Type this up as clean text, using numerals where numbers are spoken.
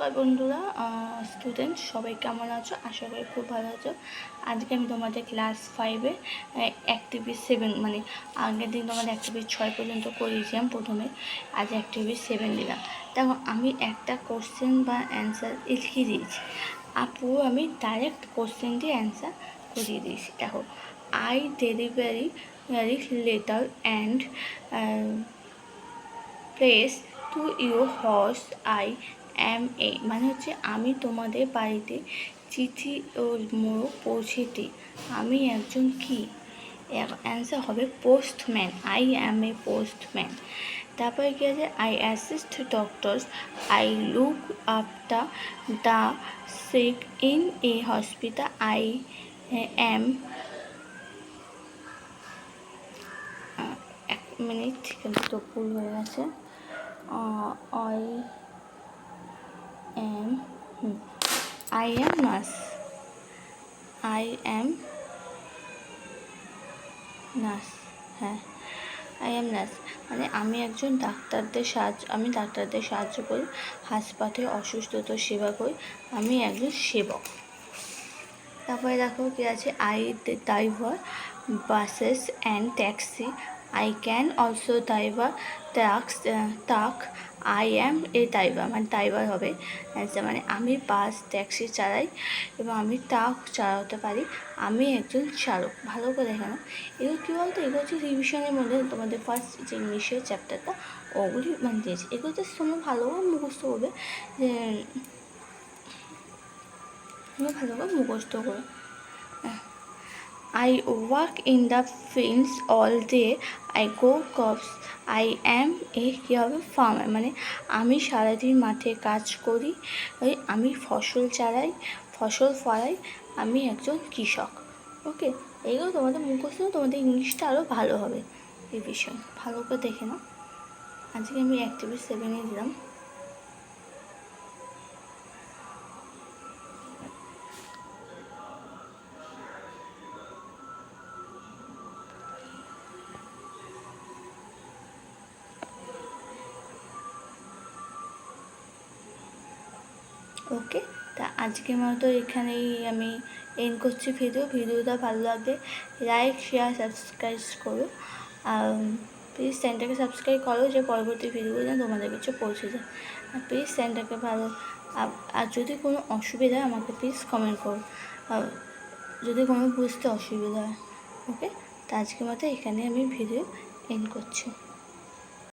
নমস্কার বন্ধুরা, স্টুডেন্ট সবাই কেমন আছো? আশা করি খুব ভালো আছো। আজকে আমি তোমাদের ক্লাস 5-এ অ্যাক্টিভিটি 7 মানে আগের দিন তোমাদের অ্যাক্টিভিটি 6 পর্যন্ত করিয়েছিলাম প্রথমে, আজ অ্যাক্টিভিটি 7 দিলাম। দেখো আমি একটা কোশ্চেন বা অ্যান্সার লিখিয়ে দিয়েছি, পুরো আমি ডাইরেক্ট কোশ্চেন দিয়ে অ্যান্সার করিয়ে দিয়েছি। দেখো, I delivery letter and place to your house I am a, মানে হচ্ছে আমি তোমাদের বাড়িতে চিঠি ও মোড়ক পৌঁছে দিই। আমি একজন কি? অ্যান্সার হবে postman. I am a postman. তারপরে কী আছে? I assist doctors, I look after the sick in a hospital, I am এক মিনিট, কিন্তু তো ভুল হয়ে গেছে। I am nurse. হ্যাঁ, I am nurse, মানে আমি একজন আমি ডাক্তারদের সাহায্য করি, হাসপাতালে অসুস্থতার সেবা করি, আমি একজন সেবক। তারপরে দেখো কি আছে? I driver buses and taxi, I can also driver truck, I am A driver, মানে ড্রাইভার হবে অ্যান্সার, মানে আমি বাস ট্যাক্সি চালাই এবং আমি ট্রাক চালাতে পারি, আমি একজন চালক। ভালো করে দেখে নাও। এগুলো কী বলতো, এগুলো হচ্ছে রিভিশনের মধ্যে তোমাদের ফার্স্ট যে ইংলিশের চ্যাপ্টারটা ওগুলি মানে দিয়েছে, এগুলো তো তোমরা ভালোভাবে মুখস্থ করবে, যে ভালোভাবে মুখস্থ করো। I work in the fields all day, I go crops, I am a কী হবে? ফার্মার, মানে আমি সারাদিন মাঠে কাজ করি, আমি ফসল ফলাই, আমি একজন কৃষক। ওকে, এইগুলো তোমাদের মুখস্থ, তোমাদের ইংলিশটা আরও ভালো হবে। এই বিষয় ভালো করে দেখে নাও। আজকে আমি অ্যাক্টিভিটি 7-এ দিলাম। ওকে, তা আজকের মতো এখানেই আমি এন্ড করছি ভিডিওটা ভালো লাগলে লাইক শেয়ার সাবস্ক্রাইব করো, আর প্লিজ চ্যানেলটাকে সাবস্ক্রাইব করো, যে পরবর্তী ভিডিওগুলো যেন তোমাদের কাছে পৌঁছে যায়। আর প্লিজ চ্যানেলটাকে আর যদি কোনো অসুবিধা হয় আমাকে প্লিজ কমেন্ট করো, আর যদি কোনো বুঝতে অসুবিধা হয়। ওকে, তা আজকের মতো এখানে আমি ভিডিও এন্ড করছি।